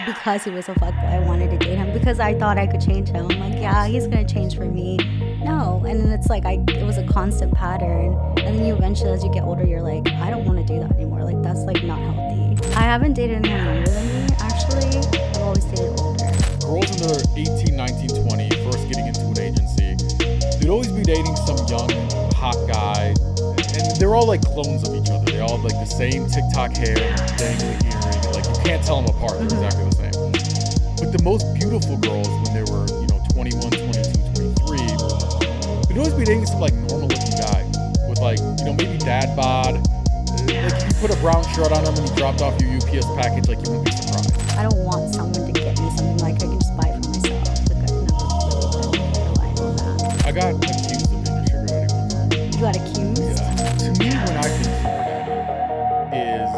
because he was a fuckboy, I wanted to date him because I thought I could change him. I'm like, yeah, he's gonna change for me. No, and then it's like it was a constant pattern, and then you eventually, as you get older, you're like, I don't want to do that anymore. Like that's like not healthy. I haven't dated anyone younger than me. Actually, I've always dated older. Girls in their 18, 19, 20, first getting into an agency, they'd always be dating some young, hot guy, and they're all like clones of each other. They all have like the same TikTok hair, dangly earring. Like you can't tell them apart. They're exactly the same. But the most beautiful girls, when they were 21, 22, 23, they'd always be dating some like normal-looking guy with like maybe dad bod. Like if you put a brown shirt on him and he dropped off your UPS package, like you wouldn't be surprised. I don't want someone to get me something like I can just buy for myself. Like I've never really been relying on that. I got accused of being a sugar daddy one time. You got accused? Yeah. To me, when I think sugar daddy is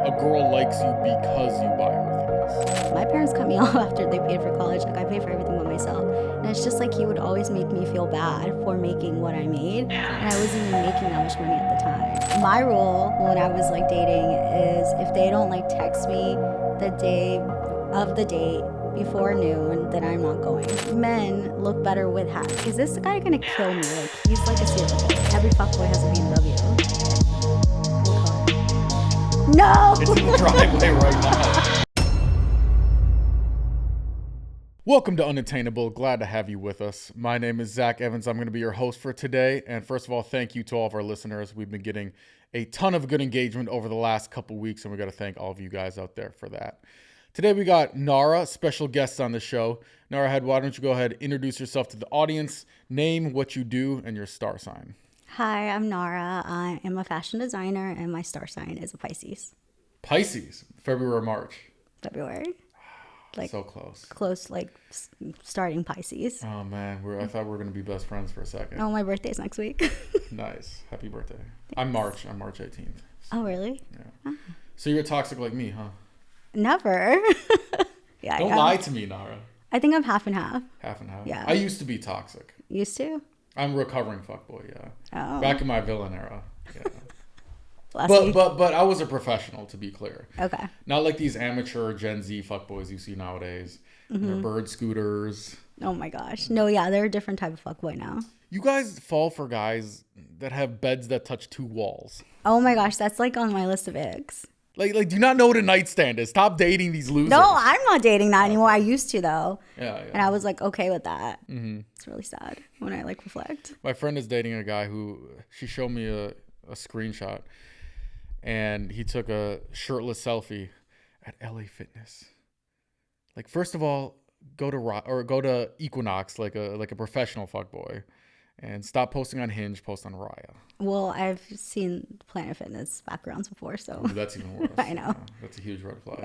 a girl likes you because you buy her things. My parents cut me off after they paid for college. Like I pay for everything by myself. And it's just like he would always make me feel bad for making what I made. And I wasn't even making that much money at the time. My rule when I was like dating is if they don't like text me the day of the date before noon, then I'm not going. Men look better with hats. Is this guy gonna kill me? Like he's like a serial killer. Every fuckboy has a BMW. No! It's in the driveway right now. Welcome to Unattainable. Glad to have you with us. My name is Zach Evans. I'm going to be your host for today. And first of all, thank you to all of our listeners. We've been getting a ton of good engagement over the last couple weeks, and we got to thank all of you guys out there for that. Today we got Nara, special guest on the show. Nara, why don't you go ahead and introduce yourself to the audience, name, what you do, and your star sign. Hi, I'm Nara. I am a fashion designer, and my star sign is a Pisces. Pisces, February or March? February. Like so close. Close, like starting Pisces. Oh man, I thought we were gonna be best friends for a second. Oh, my birthday's next week. Nice, happy birthday. Thanks. I'm March 18th. Oh really? Yeah. Oh. So you're toxic like me, huh? Never. Yeah. Don't lie to me, Nara. I think I'm half and half. Half and half. Yeah. I used to be toxic. Used to? I'm a recovering fuckboy. Yeah. Oh. Back in my villain era. Yeah. But I was a professional, to be clear. Okay. Not like these amateur Gen Z fuckboys you see nowadays. Mm-hmm. Their bird scooters. Oh my gosh. No, yeah, they're a different type of fuckboy now. You guys fall for guys that have beds that touch two walls. Oh my gosh, that's like on my list of icks. Like, do you not know what a nightstand is? Stop dating these losers. No, I'm not dating that anymore. I used to though. Yeah. And I was like okay with that. Mm-hmm. It's really sad when I like reflect. My friend is dating a guy who, she showed me a screenshot, and he took a shirtless selfie at LA Fitness. Like, first of all, go to Equinox like a professional fuckboy, and stop posting on Hinge, post on Raya. Well, I've seen Planet Fitness backgrounds before, so that's even worse. I know. Yeah, that's a huge red flag.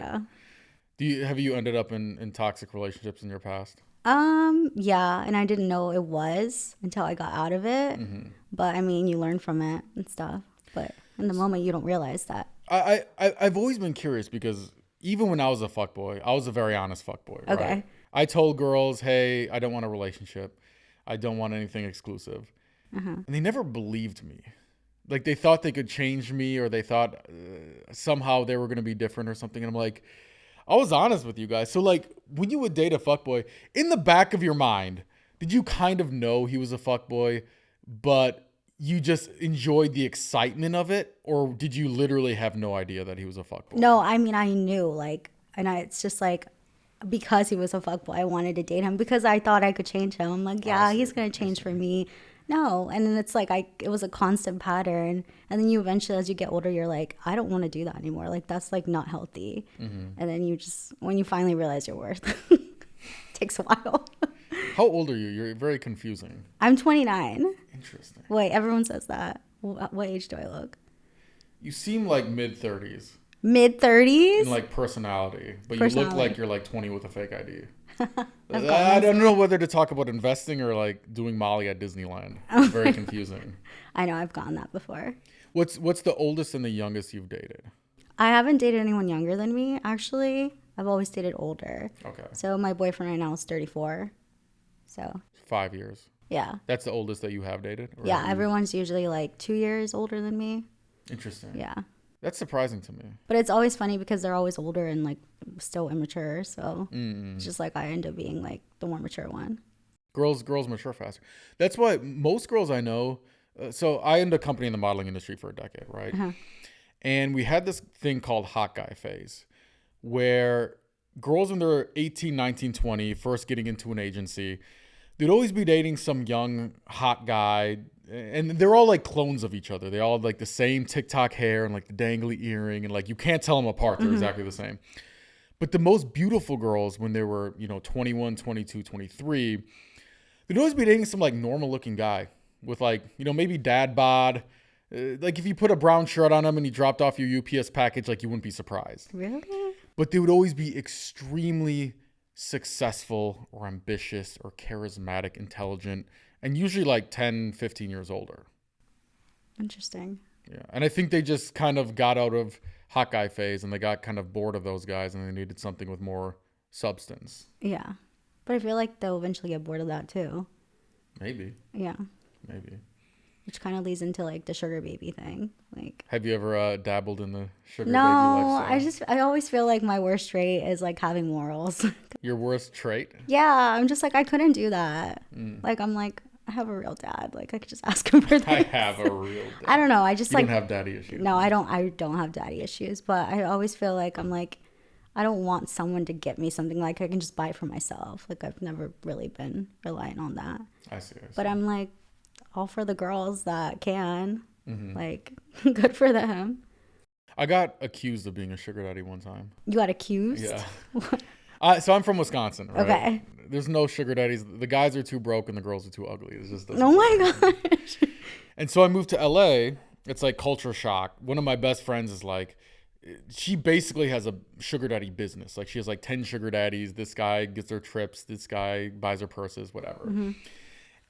Yeah. Have you ended up in toxic relationships in your past? Yeah, and I didn't know it was until I got out of it. Mm-hmm. But I mean, you learn from it and stuff. But in the moment, you don't realize that. I've always been curious because even when I was a fuckboy, I was a very honest fuckboy. Right? Okay. I told girls, hey, I don't want a relationship. I don't want anything exclusive. And they never believed me. Like they thought they could change me, or they thought somehow they were going to be different or something. And I'm like, I was honest with you guys. So like when you would date a fuckboy, in the back of your mind, did you kind of know he was a fuckboy, but you just enjoyed the excitement of it? Or did you literally have no idea that he was a fuckboy? No, I mean, I knew, it's just like, because he was a fuckboy, I wanted to date him because I thought I could change him. I'm like, yeah, he's going to change for me. No. And then it's like, it was a constant pattern. And then you eventually, as you get older, you're like, I don't want to do that anymore. Like, that's like not healthy. Mm-hmm. And then when you finally realize your worth, takes a while. How old are you? You're very confusing. I'm 29. Interesting. Wait, everyone says that. What age do I look? You seem like mid-30s. Mid-30s? In like personality. But you look like you're like 20 with a fake ID. I don't know whether to talk about investing or like doing Molly at Disneyland. It's very confusing. I know, I've gotten that before. What's the oldest and the youngest you've dated? I haven't dated anyone younger than me, actually. I've always dated older. Okay. So my boyfriend right now is 34. So 5 years. Yeah. That's the oldest that you have dated? Yeah, everyone's usually like 2 years older than me. Interesting. Yeah. That's surprising to me. But it's always funny because they're always older and like still immature. So it's just like I end up being like the more mature one. Girls mature faster. That's why most girls I know. So I owned a company in the modeling industry for a decade, right? And we had this thing called hot guy phase, where girls when they're 18, 19, 20, first getting into an agency, they'd always be dating some young hot guy. And they're all like clones of each other. They all have like the same TikTok hair and like the dangly earring. And like you can't tell them apart. They're exactly the same. But the most beautiful girls when they were, 21, 22, 23, they'd always be dating some like normal looking guy with like, maybe dad bod. Like if you put a brown shirt on him and he dropped off your UPS package, like you wouldn't be surprised. Really? But they would always be extremely successful or ambitious or charismatic, intelligent, and usually like 10, 15 years older. Interesting. Yeah. And I think they just kind of got out of hot guy phase and they got kind of bored of those guys and they needed something with more substance. Yeah. But I feel like they'll eventually get bored of that too. Maybe. Yeah. Maybe. Which kind of leads into like the sugar baby thing. Like, have you ever dabbled in the sugar baby lifestyle? I always feel like my worst trait is like having morals. Your worst trait? Yeah, I'm just like I couldn't do that. Like I'm like I have a real dad. Like I could just ask him for this. I have a real dad. I don't know. I just you don't have daddy issues. No, I don't. I don't have daddy issues. But I always feel like I'm like I don't want someone to get me something. Like I can just buy it for myself. Like I've never really been relying on that. I see. But I'm like all for the girls that can. Like good for them. I got accused of being a sugar daddy one time. You got accused? Yeah. So I'm from Wisconsin, right? Okay. There's no sugar daddies. The guys are too broke and the girls are too ugly. It just doesn't Oh my gosh. And so I moved to LA. It's like culture shock. One of my best friends is like, she basically has a sugar daddy business. Like she has like 10 sugar daddies. This guy gets her trips. This guy buys her purses, whatever.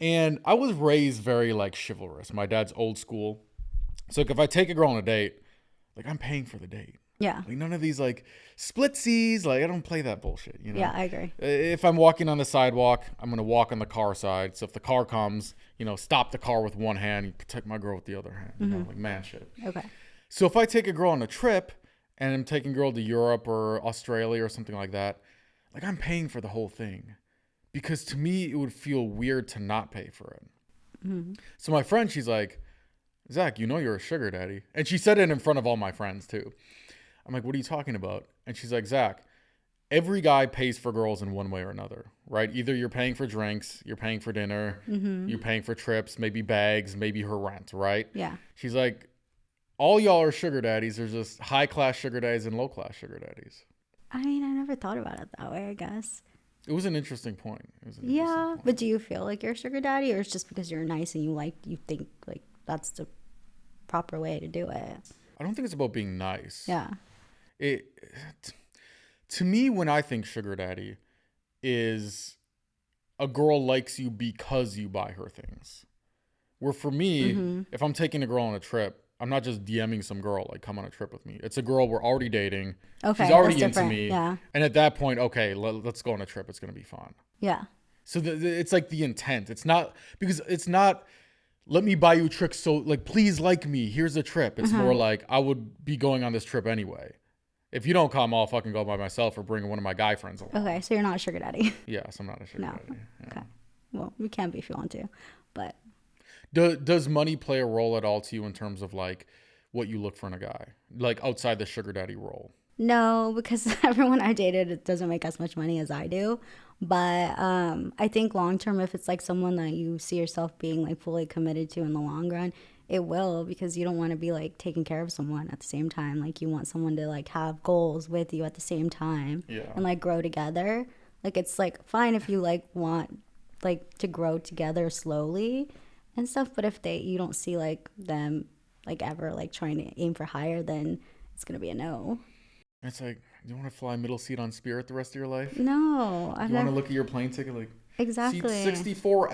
And I was raised very like chivalrous. My dad's old school. So like, if I take a girl on a date, like I'm paying for the date. Yeah. Like none of these like splitsies. Like I don't play that bullshit. Yeah, I agree. If I'm walking on the sidewalk, I'm going to walk on the car side. So if the car comes, stop the car with one hand, you protect my girl with the other hand. Like man shit. Okay. So if I take a girl on a trip and I'm taking a girl to Europe or Australia or something like that, like I'm paying for the whole thing. Because to me, it would feel weird to not pay for it. So my friend, she's like, Zach, you're a sugar daddy. And she said it in front of all my friends too. I'm like, what are you talking about? And she's like, Zach, every guy pays for girls in one way or another, right? Either you're paying for drinks, you're paying for dinner, you're paying for trips, maybe bags, maybe her rent, right? Yeah. She's like, all y'all are sugar daddies. There's just high-class sugar daddies and low-class sugar daddies. I mean, I never thought about it that way, I guess. It was an interesting point. But do you feel like you're a sugar daddy or it's just because you're nice and you think like that's the proper way to do it? I don't think it's about being nice. Yeah. To me, when I think sugar daddy is a girl likes you because you buy her things. Where for me, if I'm taking a girl on a trip, I'm not just DMing some girl, like, come on a trip with me. It's a girl we're already dating. Okay, she's already that's into different. me. Yeah. And at that point, okay, let's go on a trip. It's going to be fun. Yeah. So it's like the intent. It's not, because it's not, let me buy you a trip. So like, please like me. Here's a trip. It's more like, I would be going on this trip anyway. If you don't come, I'll fucking go by myself or bring one of my guy friends along. Okay, so you're not a sugar daddy. Yes, I'm not a sugar daddy. Yeah. Okay. Well, we can be if you want to, but. Does money play a role at all to you in terms of like what you look for in a guy? Like outside the sugar daddy role? No, because everyone I dated, it doesn't make as much money as I do. But I think long term, if it's like someone that you see yourself being like fully committed to in the long run, it will, because you don't want to be like taking care of someone at the same time. Like you want someone to like have goals with you at the same time and like grow together. Like it's like fine if you like want like to grow together slowly and stuff. But if you don't see like them like ever like trying to aim for higher, then it's going to be a no. It's like, you want to fly middle seat on Spirit the rest of your life? No. You want to look at your plane ticket like, exactly. seat 64F.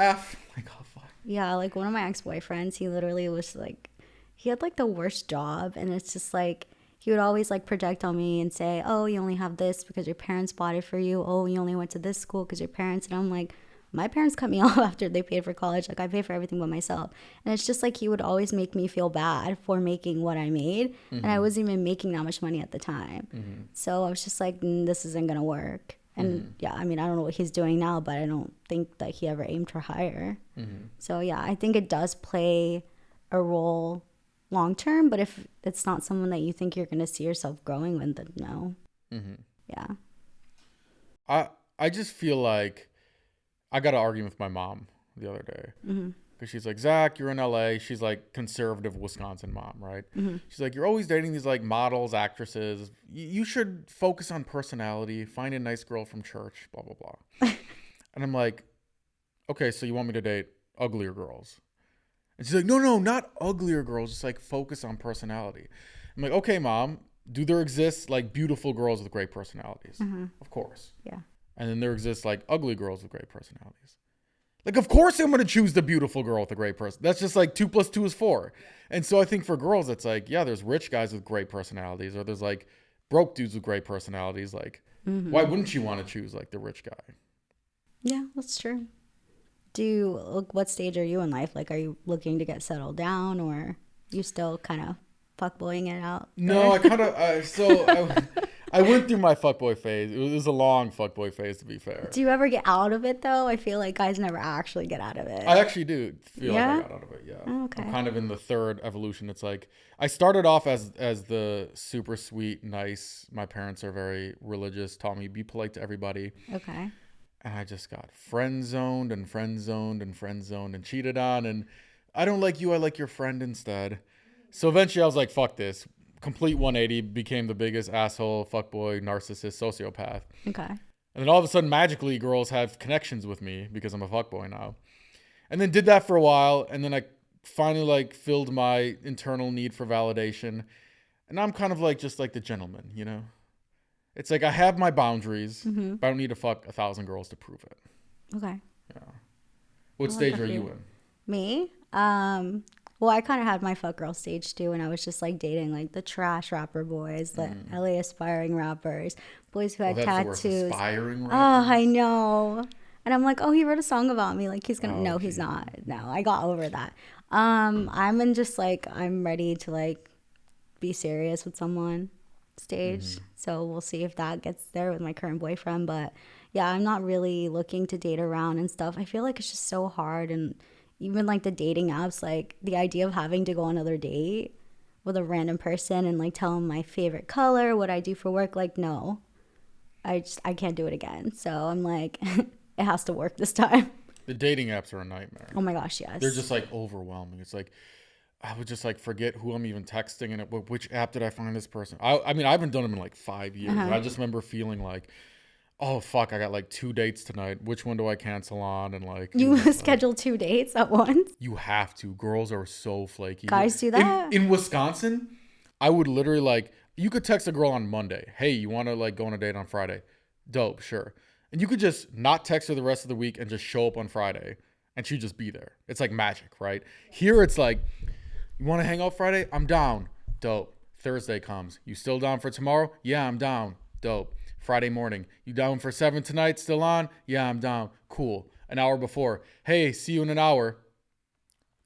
Like, oh, fuck. Yeah, like one of my ex-boyfriends, he literally was like, he had like the worst job. And it's just like, he would always like project on me and say, oh, you only have this because your parents bought it for you. Oh, you only went to this school because your parents. And I'm like, My parents cut me off after they paid for college. Like, I pay for everything but myself. And it's just like he would always make me feel bad for making what I made. And I wasn't even making that much money at the time. So I was just like, this isn't going to work. And yeah, I mean, I don't know what he's doing now, but I don't think that he ever aimed for higher. So yeah, I think it does play a role long term. But if it's not someone that you think you're going to see yourself growing with, then no. Yeah. I just feel like I got an argument with my mom the other day because she's like, Zach, you're in LA. She's like conservative Wisconsin mom, right? She's like, you're always dating these like models, actresses. You should focus on personality, find a nice girl from church, blah, blah, blah. And I'm like, okay, so you want me to date uglier girls? And she's like, no, not uglier girls. Just like focus on personality. I'm like, okay, mom, do there exist like beautiful girls with great personalities? Of course. Yeah. And then there exists like ugly girls with great personalities. Like, of course I'm going to choose the beautiful girl with a great person. That's just like 2 + 2 is 4. And so I think for girls, it's like, yeah, there's rich guys with great personalities, or there's like broke dudes with great personalities. Like, why wouldn't you want to choose like the rich guy? Yeah, that's true. What stage are you in life? Like, are you looking to get settled down, or you still kind of fuckboying it out there? No, I kind of, I went through my fuckboy phase. It was a long fuckboy phase, to be fair. Do you ever get out of it, though? I feel like guys never actually get out of it. I actually do feel like I got out of it, yeah. Oh, okay. I'm kind of in the third evolution. It's like, I started off as the super sweet, nice, my parents are very religious, taught me be polite to everybody. Okay. And I just got friend zoned and cheated on. And I don't like you, I like your friend instead. So eventually I was like, fuck this. Complete 180, became the biggest asshole, fuckboy, narcissist, sociopath. Okay. And then all of a sudden, magically, girls have connections with me because I'm a fuckboy now. And then did that for a while, and then I finally like filled my internal need for validation. And now I'm kind of like just like the gentleman, you know? It's like I have my boundaries, but I don't need to fuck 1,000 girls to prove it. Okay. Yeah. What stage are you in? Me? Well, I kind of had my fuck girl stage too, and I was just like dating like the trash rapper boys, the LA aspiring rappers, boys who had tattoos. Aspiring rappers? Oh, I know. And I'm like, oh, he wrote a song about me. Like, he's gonna. Oh, no, he's not. No, I got over that. I'm in just like, I'm ready to like be serious with someone stage. So we'll see if that gets there with my current boyfriend. But yeah, I'm not really looking to date around and stuff. I feel like it's just so hard. And even like the dating apps, like the idea of having to go on another date with a random person and like tell them my favorite color, what I do for work, like, no, I can't do it again. So I'm like, it has to work this time. The dating apps are a nightmare. Oh my gosh, yes. They're just like overwhelming. It's like, I would just like forget who I'm even texting and which app did I find this person. I mean, I haven't done them in like 5 years. And I just remember feeling like, oh fuck, I got like 2 dates tonight. Which one do I cancel on? And like, you schedule 2 dates at once? You have to. Girls are so flaky. Guys do that? In Wisconsin, I would literally like, you could text a girl on Monday, hey, you want to like go on a date on Friday? Dope, sure. And you could just not text her the rest of the week and just show up on Friday and she'd just be there. It's like magic, right? Here it's like, you want to hang out Friday? I'm down. Dope. Thursday comes. You still down for tomorrow? Yeah, I'm down. Dope. Friday morning. You down for 7 tonight? Still on? Yeah, I'm down. Cool. An hour before. Hey, see you in an hour.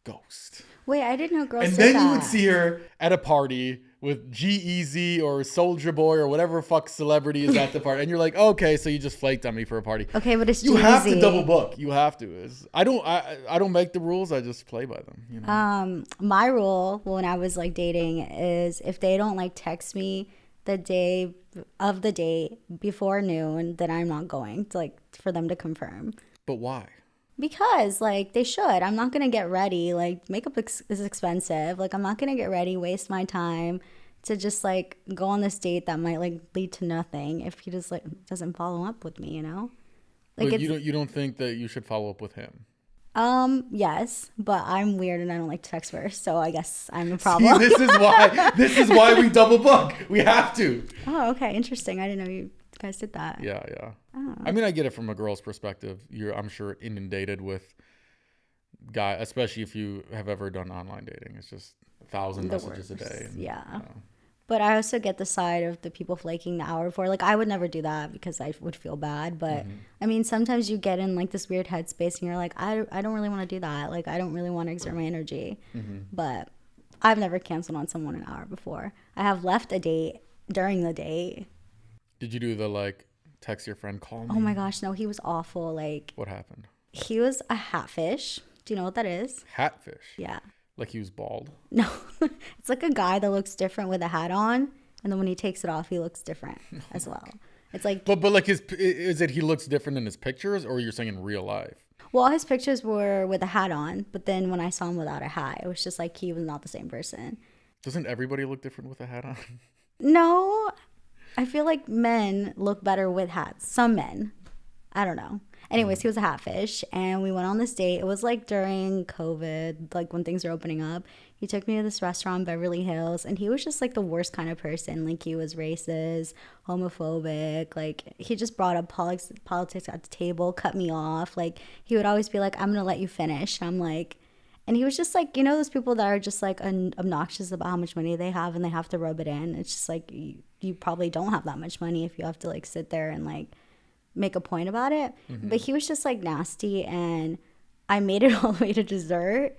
Ghost. Wait, I didn't know girls and did then that. You would see her at a party with G-Eazy or Soulja Boy or whatever fuck celebrity is at the party. And you're like, okay, so you just flaked on me for a party. Okay, but it's You G-Eazy. have to double book. You have to. I don't make the rules. I just play by them. You know? My rule when I was like dating is if they don't like text me the day of the date before noon, then I'm not going to like for them to confirm. But why? Because like they should. I'm not gonna get ready. Like makeup is expensive. Like I'm not gonna get ready, waste my time to just like go on this date that might like lead to nothing if he just like doesn't follow up with me. You know. Like but you don't think that you should follow up with him? Yes, but I'm weird and I don't like to text first, so I guess I'm the problem. See, this is why we double book. We have to. Oh, okay, interesting. I didn't know you guys did that. Yeah. Oh. I mean, I get it from a girl's perspective. You're, I'm sure, inundated with guy, especially if you have ever done online dating. It's just 1,000 messages a day. And, yeah. But I also get the side of the people flaking the hour before. Like, I would never do that because I would feel bad. But, I mean, sometimes you get in, like, this weird headspace and you're like, I don't really want to do that. Like, I don't really want to exert my energy. But I've never canceled on someone an hour before. I have left a date during the date. Did you do the, like, text your friend, call me? Oh, my gosh. No, he was awful. Like, What happened? he was a hatfish. Do you know what that is? Hatfish? Yeah. Like he was bald? No, it's like a guy that looks different with a hat on, and then when he takes it off, he looks different as well. It's like, But like is it he looks different in his pictures, or you're saying in real life? well, his pictures were with a hat on, but then when I saw him without a hat, it was just like he was not the same person. Doesn't everybody look different with a hat on? No, I feel like men look better with hats. Some men, I don't know. Anyways, he was a hatfish, and we went on this date. It was like during COVID, like when things were opening up. He took me to this restaurant in Beverly Hills, and he was just like the worst kind of person. Like, he was racist, homophobic. Like, he just brought up politics at the table, cut me off. Like, he would always be like, I'm gonna let you finish. And I'm like, and he was just like, you know, those people that are just like obnoxious about how much money they have and they have to rub it in. It's just like, you probably don't have that much money if you have to like sit there and like make a point about it. But he was just like nasty, and I made it all the way to dessert.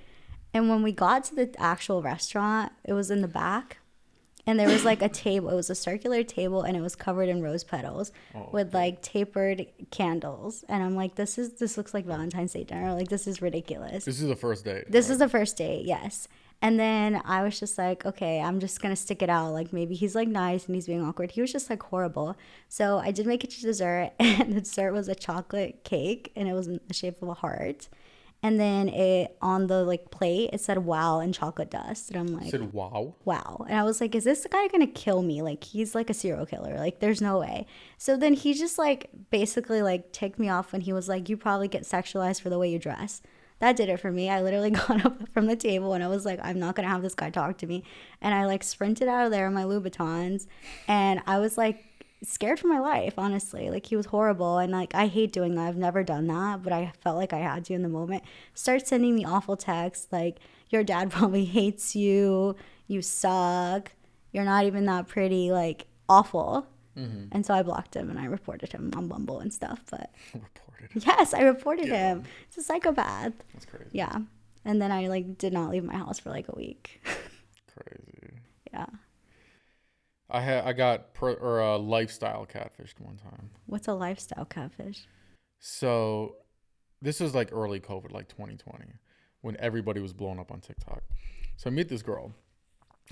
And when we got to the actual restaurant, it was in the back, and there was like a table. It was a circular table, and it was covered in rose petals with like tapered candles. And I'm like, this looks like Valentine's Day dinner. Like, this is ridiculous. This is the first date. This is the first date, yes. And then I was just like, okay, I'm just going to stick it out. Like, maybe he's like nice and he's being awkward. He was just like horrible. So I did make it to dessert, and the dessert was a chocolate cake, and it was in the shape of a heart. And then it on the like plate, it said wow and chocolate dust. And I'm like, It said wow. Wow. And I was like, is this guy going to kill me? Like, he's like a serial killer. Like, there's no way. So then he just like basically like ticked me off when he was like, you probably get sexualized for the way you dress. That did it for me. I literally got up from the table and I was like, I'm not going to have this guy talk to me. And I like sprinted out of there in my Louboutins. And I was like scared for my life, honestly. Like, he was horrible. And like, I hate doing that. I've never done that, but I felt like I had to in the moment. Start sending me awful texts like, your dad probably hates you. You suck. You're not even that pretty. Like, awful. And so I blocked him and I reported him on Bumble and stuff. But yes, I reported him. It's a psychopath. That's crazy. Yeah. And then I like did not leave my house for like a week. Crazy. Yeah. I got lifestyle catfished one time. What's a lifestyle catfish? So this was like early COVID, like 2020, when everybody was blowing up on TikTok. So I meet this girl.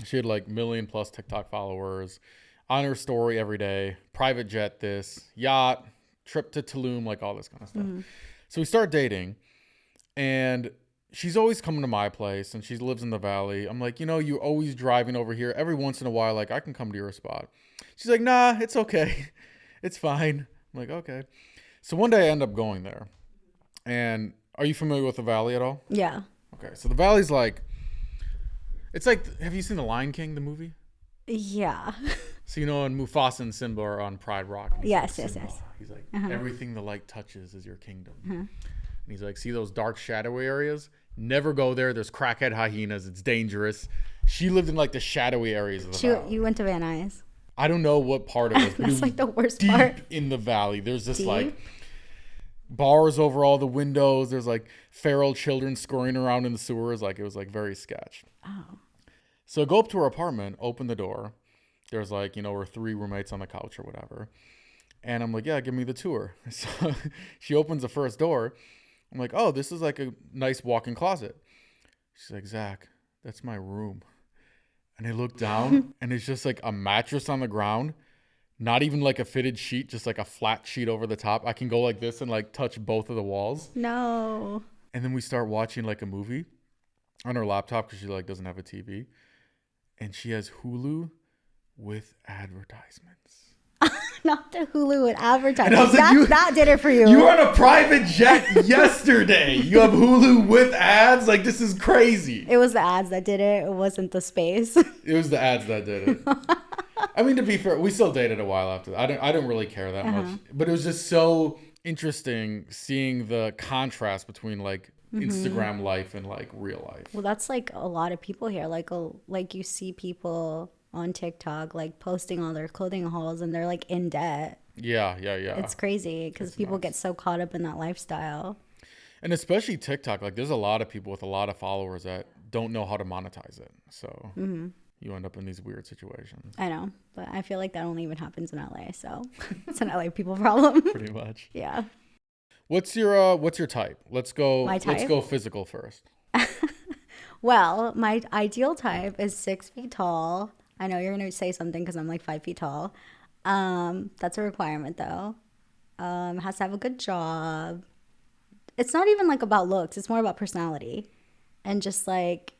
She had like 1 million+ TikTok followers, on her story every day, private jet, this, yacht, trip to Tulum, like all this kind of stuff. So we start dating, and she's always coming to my place, and she lives in the valley. I'm like, you know, you're always driving over here. Every once in a while, like, I can come to your spot. She's like, nah, it's okay. It's fine. I'm like, okay. So one day I end up going there. And are you familiar with the valley at all? Yeah. Okay. So the valley's like, it's like, have you seen The Lion King, the movie? Yeah. So, you know, and Mufasa and Simba are on Pride Rock. Yes. He's like, everything the light touches is your kingdom. And he's like, see those dark shadowy areas? Never go there. There's crackhead hyenas. It's dangerous. She lived in like the shadowy areas of the valley. You went to Van Nuys. I don't know what part it was. But That's it was like the worst deep part. in the valley. There's just like bars over all the windows. There's like feral children scurrying around in the sewers. Like, it was like very sketch. Oh. So I go up to her apartment, open the door. There's like, you know, her 3 roommates on the couch or whatever. And I'm like, yeah, give me the tour. So she opens the first door. I'm like, oh, this is like a nice walk-in closet. She's like, Zach, that's my room. And I look down and it's just like a mattress on the ground. Not even like a fitted sheet, just like a flat sheet over the top. I can go like this and like touch both of the walls. No. And then we start watching like a movie on her laptop because she like doesn't have a TV. And she has Hulu with advertisements. Not the Hulu with advertising. And I was like, that did it for you. You were on a private jet yesterday. You have Hulu with ads? Like, this is crazy. It was the ads that did it. It wasn't the space. It was the ads that did it. I mean, to be fair, we still dated a while after that. I didn't really care that much. But it was just so interesting seeing the contrast between like Instagram life and like real life. Well, that's like a lot of people here. Like you see people on TikTok, like posting all their clothing hauls, and they're like in debt. Yeah. It's crazy because people nuts. get so caught up in that lifestyle. And especially TikTok, like there's a lot of people with a lot of followers that don't know how to monetize it. So you end up in these weird situations. I know, but I feel like that only even happens in LA, so it's an LA people problem. Pretty much. Yeah. What's your type? Let's go. My type? Let's go physical first. Well, my ideal type is 6 feet tall. I know you're gonna say something because I'm like 5 feet tall. That's a requirement though. Has to have a good job. It's not even like about looks. It's more about personality, and just like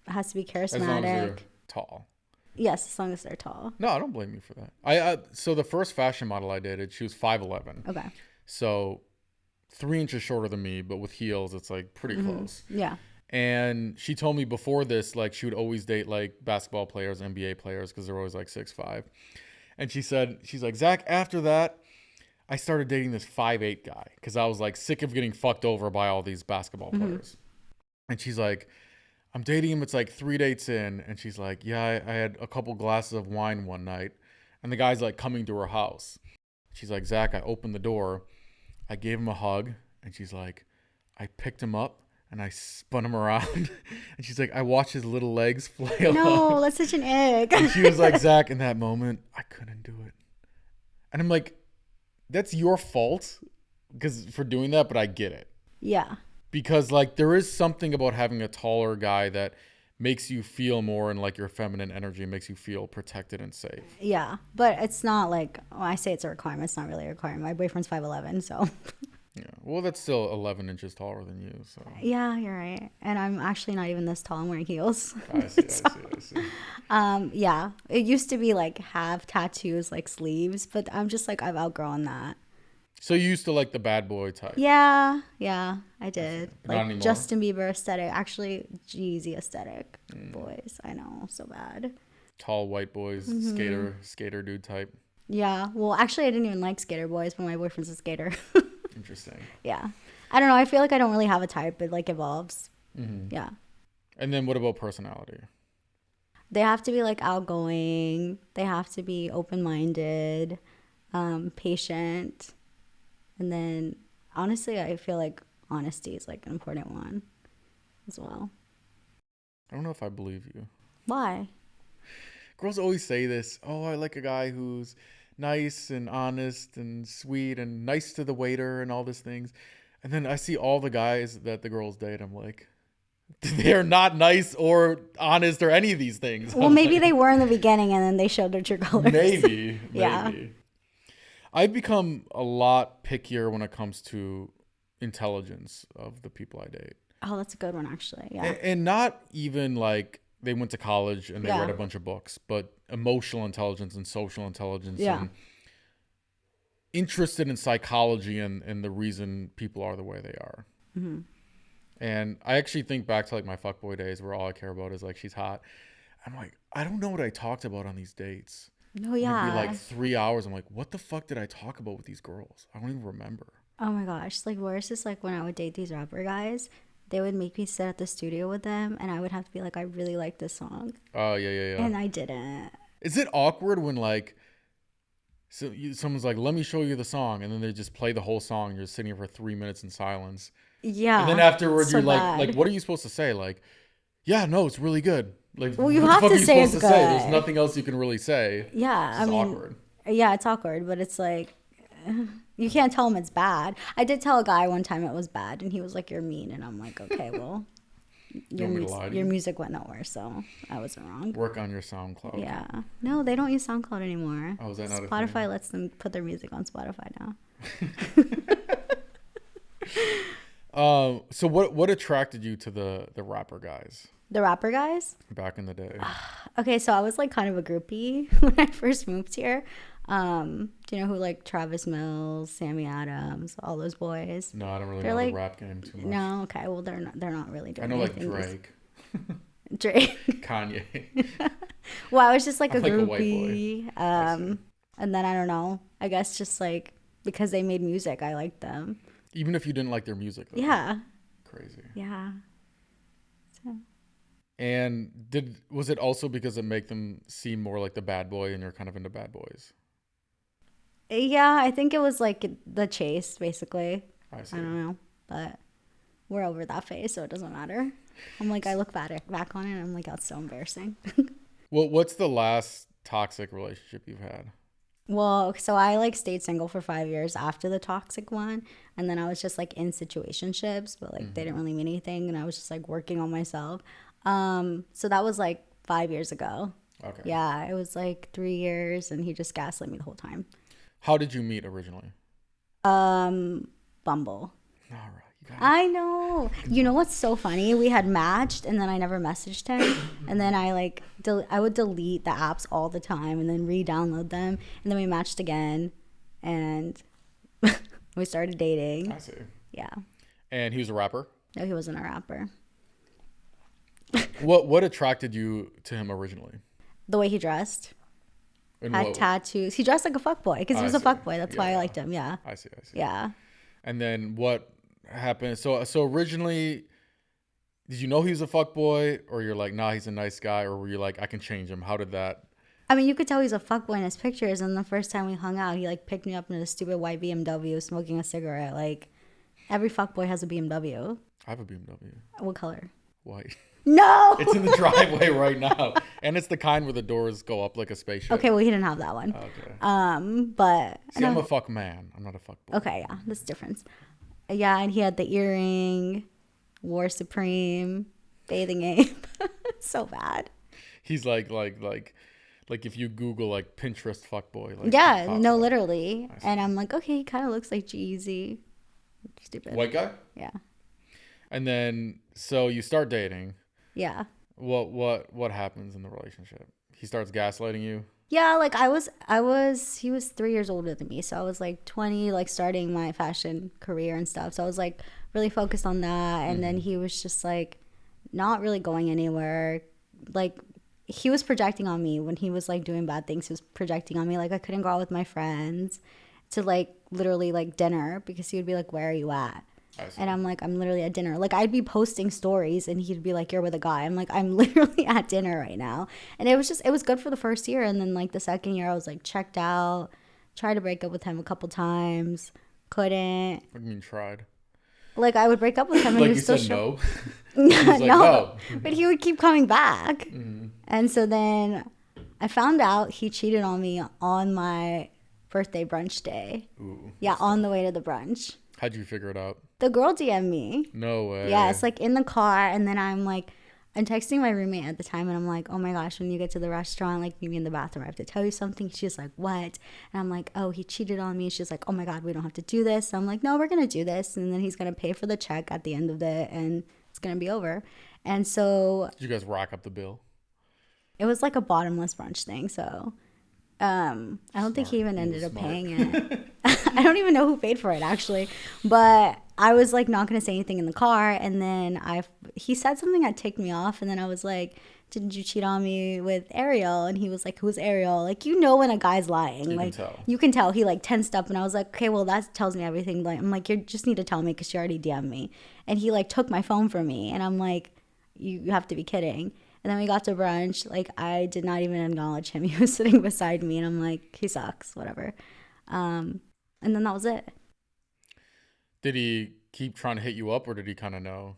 has to be charismatic. As long as you're tall. Yes, as long as they're tall. No, I don't blame you for that. So the first fashion model I dated, she was 5'11". Okay. So 3 inches shorter than me, but with heels, it's like pretty close. Yeah. And she told me before this, like she would always date like basketball players, NBA players, because they're always like 6'5". And she's like, Zach, after that, I started dating this 5'8" guy because I was like sick of getting fucked over by all these basketball players. And she's like, I'm dating him. It's like 3 dates in. And she's like, yeah, I had a couple glasses of wine one night. And the guy's like coming to her house. She's like, Zach, I opened the door. I gave him a hug. And she's like, I picked him up and I spun him around. And she's like, I watched his little legs flail No, up. that's such an ick. And she was like, Zach, in that moment, I couldn't do it. And I'm like, that's your fault for doing that, but I get it. Yeah. Because like there is something about having a taller guy that makes you feel more in like your feminine energy, makes you feel protected and safe. Yeah, but it's not like I say it's a requirement. It's not really a requirement. My boyfriend's 5'11", so. Yeah, well, that's still 11 inches taller than you. So. Yeah, you're right. And I'm actually not even this tall. I'm wearing heels. I see. Yeah, it used to be like have tattoos like sleeves, but I'm just like I've outgrown that. So you used to like the bad boy type? Yeah, I did. Not Like anymore? Justin Bieber aesthetic, actually Jeezy aesthetic. Boys, I know, so bad. Tall white boys, skater dude type. Yeah, well, actually, I didn't even like skater boys, but my boyfriend's a skater. Interesting. Yeah, I don't know. I feel like I don't really have a type. It like evolves. Yeah. And then what about personality? They have to be like outgoing. They have to be open-minded, patient. And then, honestly, I feel like honesty is like an important one as well. I don't know if I believe you. Why? Girls always say this. Oh, I like a guy who's nice and honest and sweet and nice to the waiter and all these things. And then I see all the guys that the girls date. I'm like, they're not nice or honest or any of these things. Well, maybe they were in the beginning and then they showed their true colors. Maybe. Yeah. I've become a lot pickier when it comes to intelligence of the people I date. Oh, that's a good one, actually. Yeah. And not even like they went to college and they Yeah. read a bunch of books, but emotional intelligence and social intelligence and interested in psychology and the reason people are the way they are. And I actually think back to like my fuckboy days where all I care about is like she's hot. I'm like, I don't know what I talked about on these dates. No, yeah. It'd be like 3 hours. I'm like, what the fuck did I talk about with these girls? I don't even remember. Oh my gosh. Like, worse is like when I would date these rapper guys, they would make me sit at the studio with them and I would have to be like, I really like this song. Oh, yeah. And I didn't. Is it awkward when like someone's like, let me show you the song, and then they just play the whole song and you're just sitting here for 3 minutes in silence? Yeah. And then afterwards so you're bad. like, what are you supposed to say? Like, yeah, no, it's really good. Like, Well, you what the have fuck to are you say supposed it's to say? There's good. nothing else you can really say. Yeah. It's awkward. Yeah, it's awkward, but it's like, you can't tell them it's bad. I did tell a guy one time it was bad, and he was like, you're mean. And I'm like, okay, well, your music went nowhere, so I wasn't wrong. Work on your SoundCloud. Yeah. No, they don't use SoundCloud anymore. Oh, is that not a Spotify thing? lets them put their music on Spotify now. So what attracted you to the rapper guys The rapper guys? back in the day? Okay, so I was like kind of a groupie when I first moved here. Do you know who like Travis Mills, Sammy Adams, all those boys? No, I don't really They're know like- the rap game too much. No, okay, well they're not really I doing know like anything. Drake, Drake. Kanye. Well, I was just like a I'm like a white boy. groupie. And then I don't know. I guess just like because they made music, I liked them. Even if you didn't like their music. Though. Yeah. Crazy. Yeah. So And was it also because it make them seem more like the bad boy and you're kind of into bad boys? Yeah, I think it was like the chase, basically. I see. I don't know, but we're over that phase, so it doesn't matter. I'm like, I look back on it, and I'm like, that's so embarrassing. Well, what's the last toxic relationship you've had? Well, so I like stayed single for 5 years after the toxic one, and then I was just like in situationships, but like they didn't really mean anything, and I was just like working on myself. So that was like 5 years ago. Okay. Yeah, it was like 3 years, and he just gaslit me the whole time. How did you meet originally? Bumble. Nara, you got it. I know. You know what's so funny? We had matched, and then I never messaged him, and then I like I would delete the apps all the time, and then re-download them, and then we matched again, and we started dating. I see. Yeah. And he was a rapper? No, he wasn't a rapper. What attracted you to him originally? The way he dressed. And Had tattoos. He dressed like a fuckboy because he I was a see. fuckboy. That's why I Yeah. liked him. Yeah. I see. Yeah. And then what happened? So originally, did you know he was a fuckboy, or you're like, nah, he's a nice guy, or were you like, I can change him? How did that? I mean, you could tell he's a fuckboy in his pictures. And the first time we hung out, he like picked me up in a stupid white BMW smoking a cigarette. Like every fuckboy has a BMW. I have a BMW. What color? White. No. It's in the driveway right now, and it's the kind where the doors go up like a spaceship. Okay, well he didn't have that one. Okay. But See, I'm a fuck man. I'm not a fuck boy. okay, yeah, that's the difference. Yeah, and he had the earring, War Supreme, bathing ape. So bad. He's like if you Google like Pinterest fuckboy. Like, Yeah, he pops no, up. literally. And I'm like, okay, he kind of looks like Jeezy. Stupid. White guy. Yeah. And And then so you start dating. yeah. What happens in the relationship? He starts gaslighting you. Yeah, like he was 3 years older than me. So I was like 20, like starting my fashion career and stuff. So I was like really focused on that. And then he was just like not really going anywhere. Like he was projecting on me when he was like doing bad things. He was projecting on me. Like I couldn't go out with my friends to like literally like dinner because he would be like, where are you at? I see. And I'm like, I'm literally at dinner. Like I'd be posting stories and he'd be like, you're with a guy. I'm like, I'm literally at dinner right now. And it was good for the first year. And then like the second year I was like checked out, tried to break up with him a couple times, couldn't. What do you mean tried? Like I would break up with him and Like he you was still said no. no. like, no. But he would keep coming back. And so then I found out he cheated on me on my birthday brunch day. Ooh. Yeah, on the way to the brunch. How'd you figure it out? The girl DM'd me. No way. Yeah, it's like in the car, and then I'm texting my roommate at the time, and I'm like, oh my gosh, when you get to the restaurant, like meet me in the bathroom. I have to tell you something. She's like, what? And I'm like, oh, he cheated on me. She's like, oh my God, we don't have to do this. I'm like, no, we're gonna do this, and then he's gonna pay for the check at the end of it, and it's gonna be over. And so Did you guys rack up the bill? it was like a bottomless brunch thing. So I don't think he even ended up paying it. I don't even know who paid for it actually, but I was like not gonna say anything in the car, and then he said something that ticked me off, and then I was like, didn't you cheat on me with Ariel? And he was like, who's Ariel? Like, you know when a guy's lying. You like can tell. You can tell. He like tensed up, and I was like, okay, well that tells me everything. Like I'm like, you just need to tell me because she already DM'd me. And he like took my phone from me, and I'm like, you have to be kidding. And then we got to brunch. Like I did not even acknowledge him. He was sitting beside me, and I'm like, he sucks, whatever. And then that was it. Did he keep trying to hit you up, or did he kind of know?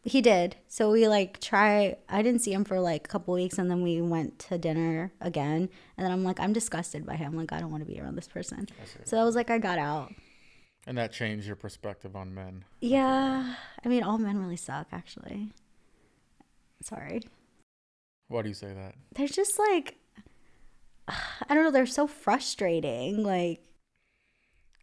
He did. So we like I didn't see him for like a couple weeks, and then we went to dinner again. And then I'm like, I'm disgusted by him. Like I don't want to be around this person. So that was like I got out. And that changed your perspective on men. Yeah. I mean, all men really suck, actually. Sorry. Why do you say that? They're just like, I don't know. They're so frustrating. Like,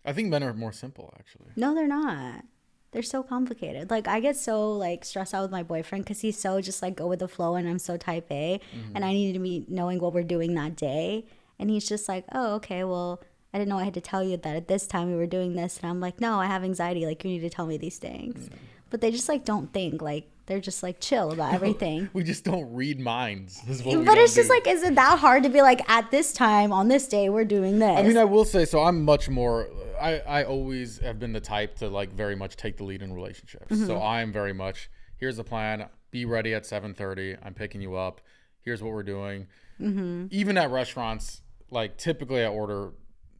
I think men are more simple, actually. no, they're not. They're so complicated. Like I get so like stressed out with my boyfriend because he's so just like go with the flow, and I'm so type A, and I need to be knowing what we're doing that day. And he's just like, oh, okay, well, I didn't know I had to tell you that at this time we were doing this. And I'm like, no, I have anxiety. Like you need to tell me these things. But they just like don't think. Like they're just like chill about everything. We just don't read minds. Is what we But don't it's just do. like, is it that hard to be like, at this time on this day we're doing this? I mean, I will say, so I'm much more, I always have been the type to like very much take the lead in relationships. So I'm very much, Here's the plan. Be ready at 7:30. I'm picking you up. Here's what we're doing. Even at restaurants, like typically I order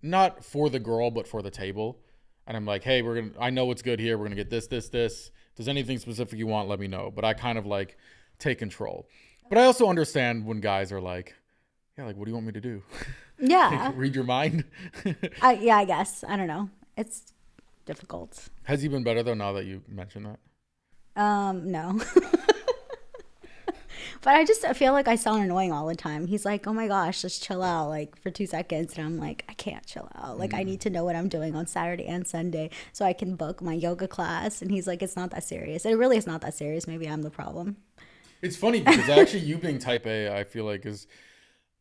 not for the girl, but for the table. And I'm like, hey, I know what's good here. We're going to get this, this, this. If there's anything specific you want, let me know. But I kind of like take control. But I also understand when guys are like, yeah, like, what do you want me to do? Yeah. Like, read your mind? I guess. I don't know. It's difficult. Has he been better though now that you mentioned that? No. But I feel like I sound annoying all the time. He's like, oh my gosh, just chill out like for 2 seconds. And I'm like, I can't chill out. Like I need to know what I'm doing on Saturday and Sunday so I can book my yoga class. And he's like, it's not that serious. It really is not that serious. Maybe I'm the problem. It's funny because actually you being type A, I feel like is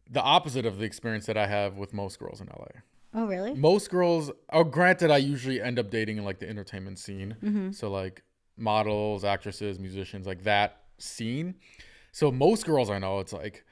the opposite of the experience that I have with most girls in LA. Oh, really? Most girls, granted, I usually end up dating in like the entertainment scene. So like models, actresses, musicians, like that scene. So most girls I know, it's like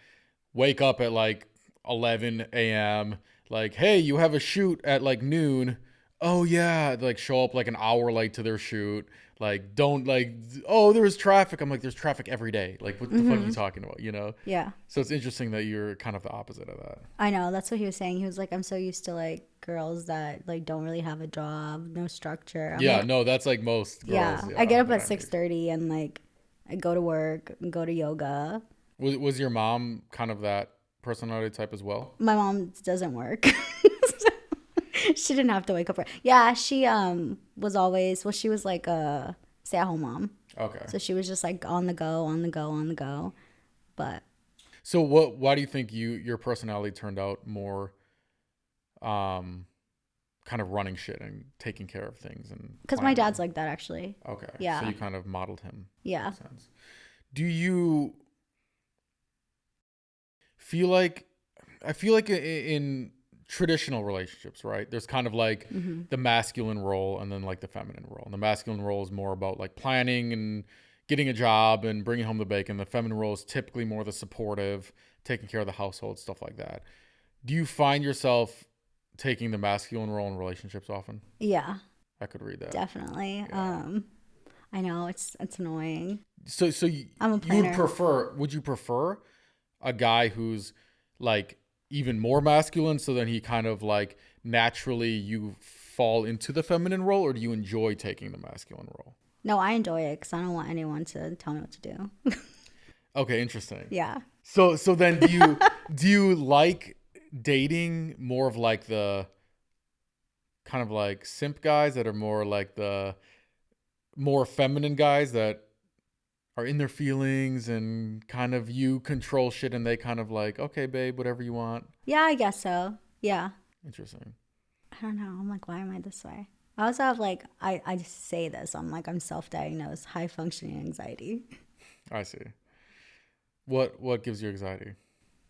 wake up at like 11 a.m. Like, hey, you have a shoot at like noon. Oh yeah, like show up like an hour late to their shoot. Like don't like, oh, there's traffic. I'm like, there's traffic every day. Like what the fuck are you talking about? You know? Yeah. So it's interesting that you're kind of the opposite of that. I know. That's what he was saying. He was like, I'm so used to like girls that like don't really have a job, no structure. Yeah, like, no, that's like most girls. yeah. I get up at that I meet. 6:30 and like I go to work and go to yoga. Was your mom kind of that personality type as well? My mom doesn't work. She didn't have to wake up. Yeah, she was always, well, she was like a stay-at-home mom. Okay. So she was just like on the go, on the go, on the go. But So why do you think your personality turned out more kind of running shit and taking care of things and because my dad's like that actually. okay. Yeah. So you kind of modeled him. Yeah. In a sense. Do you feel like I feel like in traditional relationships, right? There's kind of like the masculine role and then like the feminine role. And the masculine role is more about like planning and getting a job and bringing home the bacon. The feminine role is typically more the supportive, taking care of the household, stuff like that. Do you find yourself taking the masculine role in relationships often? Yeah. I could read that. Definitely. Yeah. I know it's annoying. So I'm a planner. would you prefer a guy who's like even more masculine, so then he kind of like naturally you fall into the feminine role, or do you enjoy taking the masculine role? No, I enjoy it because I don't want anyone to tell me what to do. Okay, interesting. Yeah. So then do you like dating more of like the kind of like simp guys that are more like the more feminine guys that are in their feelings and kind of you control shit and they kind of like, okay, babe, whatever you want? Yeah, I guess so. Yeah. Interesting. I don't know. I'm like, why am I this way? I also have like, I just say this. I'm like, I'm self-diagnosed, high functioning anxiety. I see. What gives you anxiety?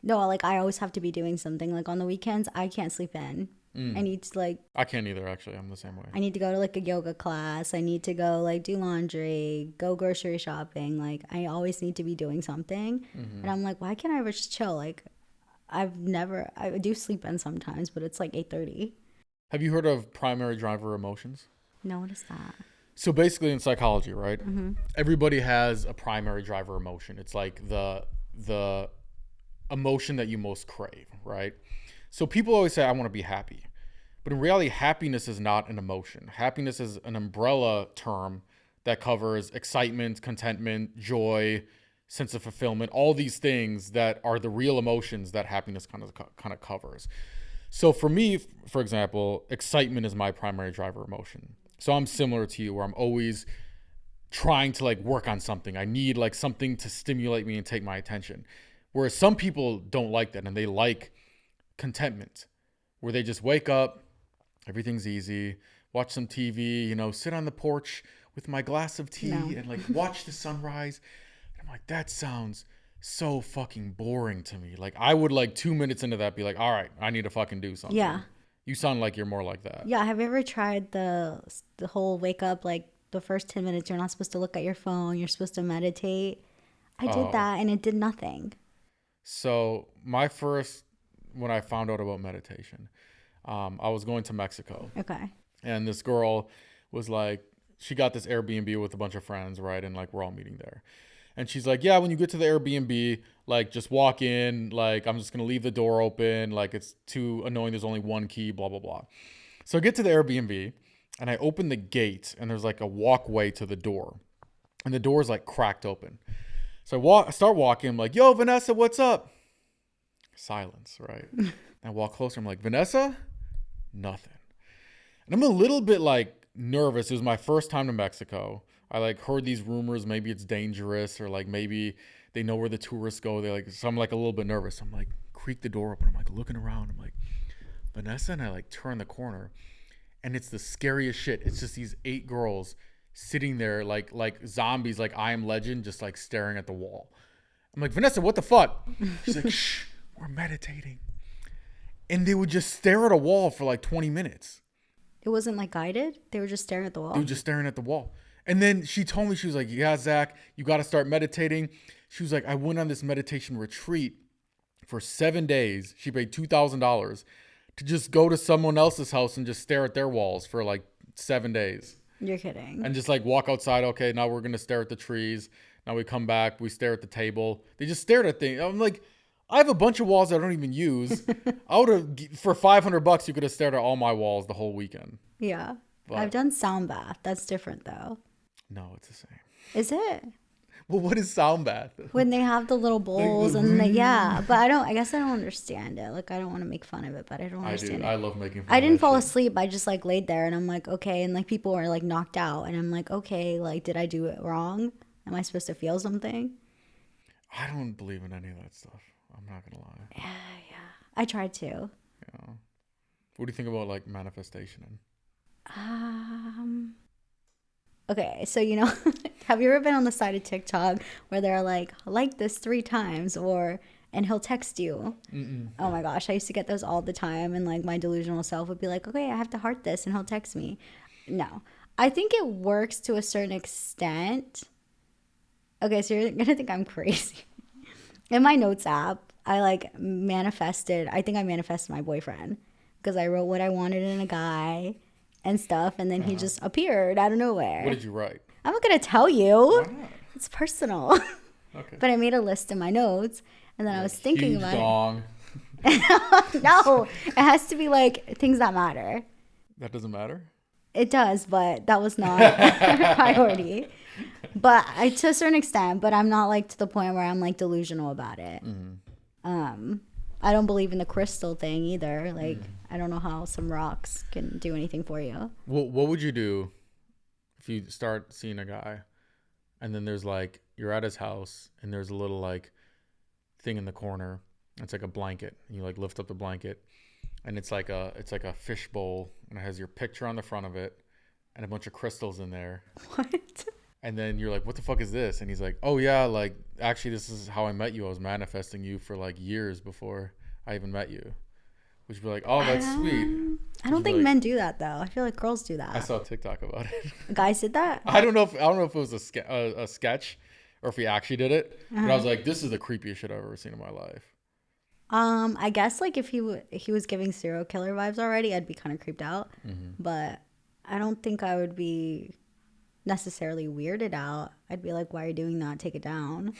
No, like I always have to be doing something. Like on the weekends, I can't sleep in. I need to like, I can't either, actually. I'm the same way. I need to go to like a yoga class. I need to go like do laundry, go grocery shopping. Like I always need to be doing something. And I'm like, why can't I ever just chill? Like I do sleep in sometimes, but it's like 8:30. Have you heard of primary driver emotions? No, what is that? So basically in psychology, right? Everybody has a primary driver emotion. It's like the emotion that you most crave, right? So people always say, I want to be happy. But in reality, happiness is not an emotion. Happiness is an umbrella term that covers excitement, contentment, joy, sense of fulfillment, all these things that are the real emotions that happiness kind of covers. So for me, for example, excitement is my primary driver emotion. So I'm similar to you where I'm always trying to like work on something. I need like something to stimulate me and take my attention. Whereas some people don't like that and they like contentment where they just wake up, everything's easy, watch some TV, sit on the porch with my glass of tea and like watch the sunrise. And I'm like, that sounds so fucking boring to me. Like I would like 2 minutes into that be like, all right, I need to fucking do something. Yeah. You sound like you're more like that. Yeah. Have you ever tried the whole wake up, like the first 10 minutes, you're not supposed to look at your phone. You're supposed to meditate. I did that and it did nothing. So when I found out about meditation, I was going to Mexico. Okay. And this girl was like, she got this Airbnb with a bunch of friends, right? And like we're all meeting there. And she's like, yeah, when you get to the Airbnb, like just walk in, like I'm just gonna leave the door open, like it's too annoying, there's only one key, blah blah blah. So I get to the Airbnb and I open the gate and there's like a walkway to the door. And the door is like cracked open. So I start walking, I'm like, yo, Vanessa, what's up? Silence, right? I walk closer, I'm like, Vanessa? Nothing. And I'm a little bit like nervous. It was my first time to Mexico. I like heard these rumors, maybe it's dangerous or like maybe they know where the tourists go. So I'm like a little bit nervous. I'm like, creak the door open. I'm like looking around. I'm like, Vanessa, and I like turn the corner and it's the scariest shit. It's just these 8 girls sitting there like zombies, like I Am Legend, just like staring at the wall. I'm like, Vanessa, what the fuck? She's like, shh, we're meditating. And they would just stare at a wall for like 20 minutes. It wasn't like guided? They were just staring at the wall? They were just staring at the wall. And then she told me, she was like, yeah, Zach, you got to start meditating. She was like, I went on this meditation retreat for 7 days. She paid $2,000 to just go to someone else's house and just stare at their walls for like 7 days. You're kidding. And just like walk outside. Okay, now we're going to stare at the trees. Now we come back. We stare at the table. They just stared at things. I'm like, I have a bunch of walls I don't even use. I would have, for $500, you could have stared at all my walls the whole weekend. Yeah. But I've done sound bath. That's different though. No, it's the same. Is it? Well, what is sound bath? When they have the little bowls and yeah, but I guess I don't understand it. Like I don't want to make fun of it, but I don't understand it. I love making fun I of didn't that fall shit. asleep. I just like laid there and I'm like, okay. And like people were like knocked out and I'm like, okay, like did I do it wrong? Am I supposed to feel something? I don't believe in any of that stuff. I'm not going to lie. Yeah. I tried to. Yeah. What do you think about like manifestation? Okay, so have you ever been on the side of TikTok where they're like this 3 times and he'll text you? Mm-mm. Oh my gosh, I used to get those all the time and like my delusional self would be like, okay, I have to heart this and he'll text me. No, I think it works to a certain extent. Okay, so you're gonna think I'm crazy. In my notes app, I manifested my boyfriend because I wrote what I wanted in a guy and stuff, and then he just appeared out of nowhere. What did you write? I'm not gonna tell you. Why not? It's personal. Okay. But I made a list in my notes, and then I was thinking huge about dong. it. No, it has to be like things that matter. That doesn't matter? It does, but that was not a priority. But to a certain extent, but I'm not like to the point where I'm like delusional about it. Mm-hmm. I don't believe in the crystal thing either. Like, I don't know how some rocks can do anything for you. Well, what would you do if you start seeing a guy and then there's like, you're at his house and there's a little like thing in the corner. It's like a blanket. And you like lift up the blanket and it's like a fish bowl and it has your picture on the front of it and a bunch of crystals in there. What? And then you're like, what the fuck is this? And he's like, oh yeah, like actually this is how I met you. I was manifesting you for like years before I even met you. Which would be like, oh, that's sweet. I don't think men do that though. I feel like girls do that. I saw a TikTok about it. Guys did that? I don't know if it was a sketch or if he actually did it. But I was like, this is the creepiest shit I've ever seen in my life. I guess like if he was giving serial killer vibes already, I'd be kind of creeped out. Mm-hmm. But I don't think I would be necessarily weirded out. I'd be like, why are you doing that? Take it down.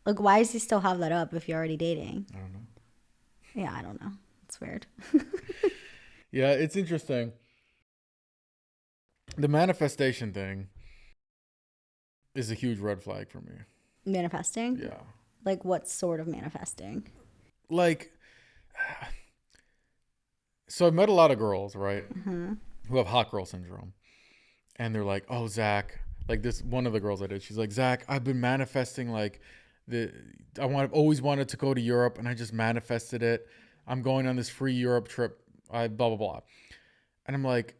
Like, why does he still have that up if you're already dating? I don't know. Yeah, I don't know. It's weird. Yeah, it's interesting. The manifestation thing is a huge red flag for me. Manifesting? Yeah. Like what sort of manifesting? Like, so I've met a lot of girls, right? Mm-hmm. Who have hot girl syndrome. And they're like, oh, Zach, like this, one of the girls I did, she's like, Zach, I've been manifesting like I've always wanted to go to Europe and I just manifested it. I'm going on this free Europe trip. Blah, blah, blah. And I'm like,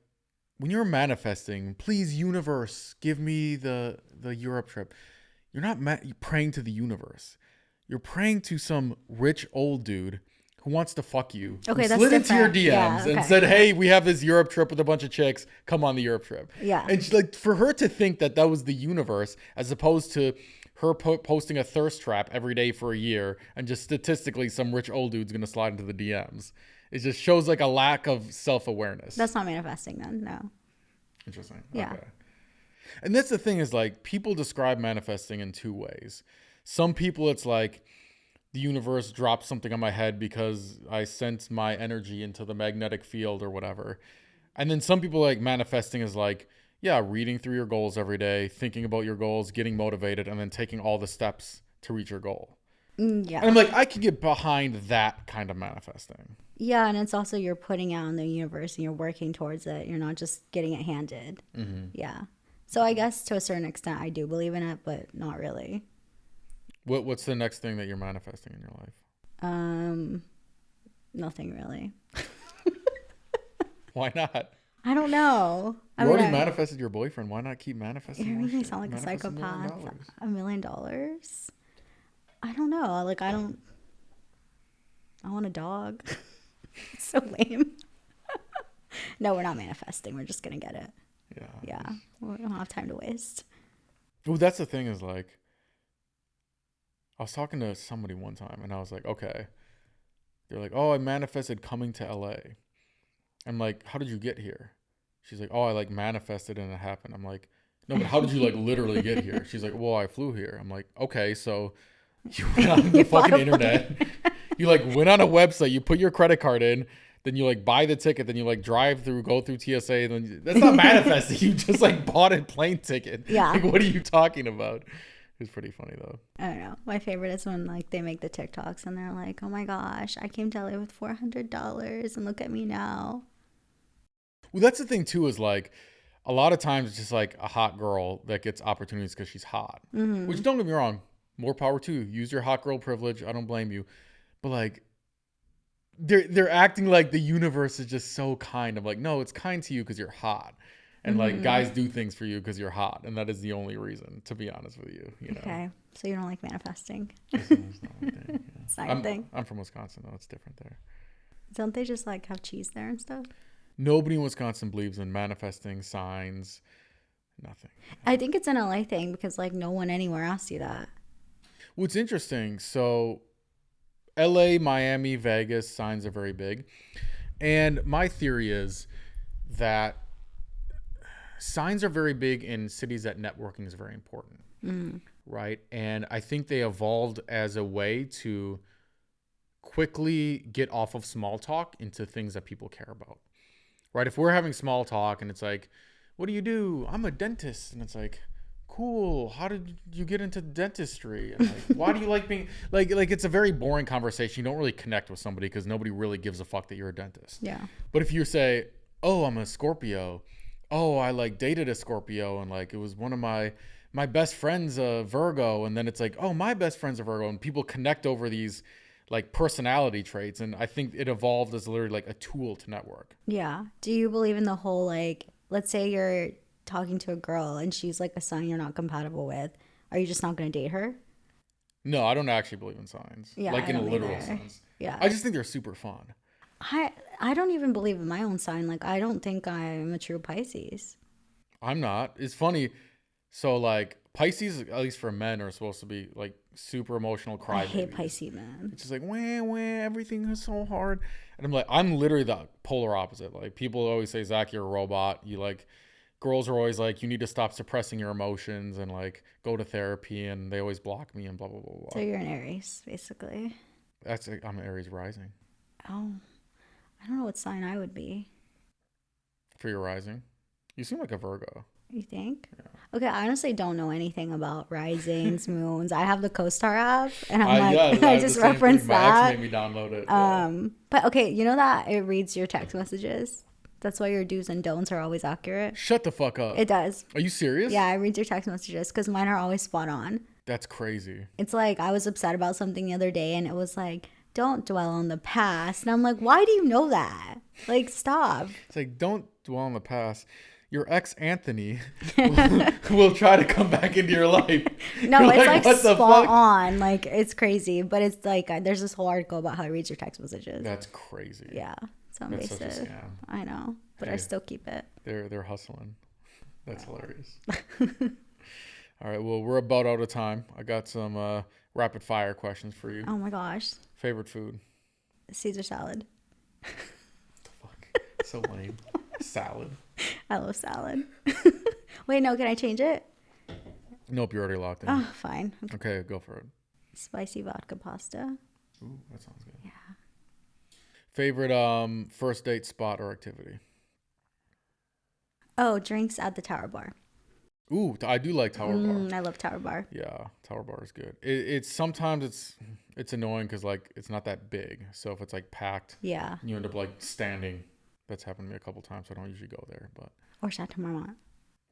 when you're manifesting, please, universe, give me the Europe trip. You're not you're praying to the universe. You're praying to some rich old dude who wants to fuck you. Okay, that's slid into your different. DMs Yeah, okay. and said, hey, we have this Europe trip with a bunch of chicks. Come on the Europe trip. Yeah. And she, like, for her to think that was the universe as opposed to her posting a thirst trap every day for a year and just statistically some rich old dude's going to slide into the DMs. It just shows like a lack of self-awareness. That's not manifesting then, no. Interesting. Yeah. Okay. And that's the thing is like people describe manifesting in two ways. Some people it's like the universe dropped something on my head because I sent my energy into the magnetic field or whatever. And then some people like manifesting is like, yeah, reading through your goals every day, thinking about your goals, getting motivated, and then taking all the steps to reach your goal. Yeah. And I'm like, I could get behind that kind of manifesting. Yeah, and it's also you're putting out in the universe and you're working towards it. You're not just getting it handed. Mm-hmm. Yeah. So I guess to a certain extent I do believe in it, but not really. What's the next thing that you're manifesting in your life? Nothing really. Why not? I don't know. You already manifested your boyfriend. Why not keep manifesting? You're more making me shit? sound like a Manifest psychopath. $1 million. $1 million? I don't know. Like I want a dog. So lame. No, we're not manifesting. We're just gonna get it. Yeah. We don't have time to waste. Well, that's the thing is like, I was talking to somebody one time and I was like, okay. They're like, oh, I manifested coming to LA. I'm like, how did you get here? She's like, oh, I like manifested and it happened. I'm like, no, but how did you like literally get here? She's like, well, I flew here. I'm like, okay, so you went on the fucking internet. You like went on a website, you put your credit card in, then you like buy the ticket, then you like drive through, go through TSA, and then that's not manifesting. You just like bought a plane ticket. Yeah. Like, what are you talking about? It's pretty funny though. I don't know. My favorite is when like they make the TikToks and they're like, oh my gosh, I came to LA with $400 and look at me now. Well, that's the thing too, is like a lot of times it's just like a hot girl that gets opportunities because she's hot. Mm-hmm. Which, don't get me wrong, more power to you. Use your hot girl privilege. I don't blame you. But like they're acting like the universe is just so kind. I'm like, no, it's kind to you because you're hot. And like guys do things for you because you're hot. And that is the only reason, to be honest with you. You know? Okay. So you don't like manifesting. It's not my thing, yeah. It's not your thing. I'm from Wisconsin though. It's different there. Don't they just like have cheese there and stuff? Nobody in Wisconsin believes in manifesting, signs, nothing. I think it's an LA thing because like no one anywhere asks you that. What's interesting, so LA, Miami, Vegas, signs are very big. And my theory is that signs are very big in cities that networking is very important. Right? And I think they evolved as a way to quickly get off of small talk into things that people care about. Right? If we're having small talk and it's like, what do you do? I'm a dentist. And it's like, cool. How did you get into dentistry? And like, why do you like being like it's a very boring conversation. You don't really connect with somebody because nobody really gives a fuck that you're a dentist. Yeah. But if you say, oh, I'm a Scorpio. Oh, I like dated a Scorpio. And like, it was one of my best friend's a Virgo. And then it's like, oh, my best friend's a Virgo. And people connect over these like personality traits. And I think it evolved as literally like a tool to network. Yeah. Do you believe in the whole, like, let's say you're talking to a girl and she's like a sign you're not compatible with. Are you just not going to date her? No, I don't actually believe in signs. Yeah, like I in a don't literal either. sense. Yeah. I just think they're super fun. I don't even believe in my own sign. Like, I don't think I'm a true Pisces. I'm not. It's funny. So like Pisces, at least for men, are supposed to be like super emotional crybabies. I hate Pisces, man. It's just like, wah, everything is so hard. And I'm like, I'm literally the polar opposite. Like people always say, Zach, you're a robot. You like, girls are always like, you need to stop suppressing your emotions and like go to therapy. And they always block me and blah, blah, blah, blah. So you're an Aries, basically. I'm an Aries rising. Oh, I don't know what sign I would be. For your rising? You seem like a Virgo. You think? Yeah. Okay, I honestly don't know anything about risings, moons. I have the CoStar app, and I'm like, I just reference that. My ex made me download it. But okay, you know that it reads your text messages? That's why your do's and don'ts are always accurate. Shut the fuck up. It does. Are you serious? Yeah, it reads your text messages because mine are always spot on. That's crazy. It's like I was upset about something the other day, and it was like, don't dwell on the past. And I'm like, why do you know that? Like, stop. It's like, don't dwell on the past. Your ex Anthony will try to come back into your life. No, You're it's like what the spot fuck? on. Like, it's crazy. But it's like, there's this whole article about how it reads your text messages. That's crazy. Yeah. So That's such a invasive. scam. I know. But Hey. I still keep it. They're hustling. That's hilarious. All right. Well, we're about out of time. I got some rapid fire questions for you. Oh my gosh. Favorite food? Caesar salad. What the fuck? So lame. Salad. I love salad. Wait, no, can I change it? Nope, you're already locked in. Oh, fine. Okay, go for it. Spicy vodka pasta. Ooh, that sounds good. Yeah. Favorite first date spot or activity? Oh, drinks at the Tower Bar. Ooh, I do like Tower Bar. I love Tower Bar. Yeah, Tower Bar is good. It's sometimes it's annoying because like it's not that big. So if it's like packed, Yeah. you end up like standing. That's happened to me a couple times. So I don't usually go there. But Or Chateau Marmont.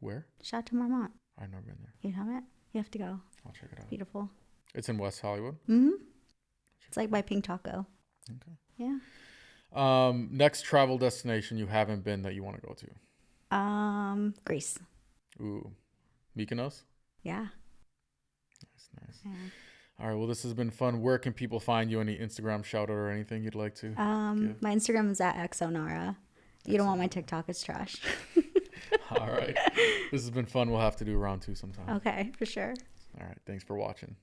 where? Chateau Marmont. I've never been there. You haven't? You have to go. I'll check it out. Beautiful. It's in West Hollywood. It's like by Pink Taco. Okay. Yeah. Next travel destination you haven't been that you want to go to? Greece. Ooh, Mykonos. Yeah. Nice. Yeah. All right. Well, this has been fun. Where can people find you? Any Instagram shout out or anything you'd like to? My Instagram is at Ep.099. You don't want my TikTok? It's trash. All right. This has been fun. We'll have to do round 2 sometime. Okay, for sure. All right. Thanks for watching.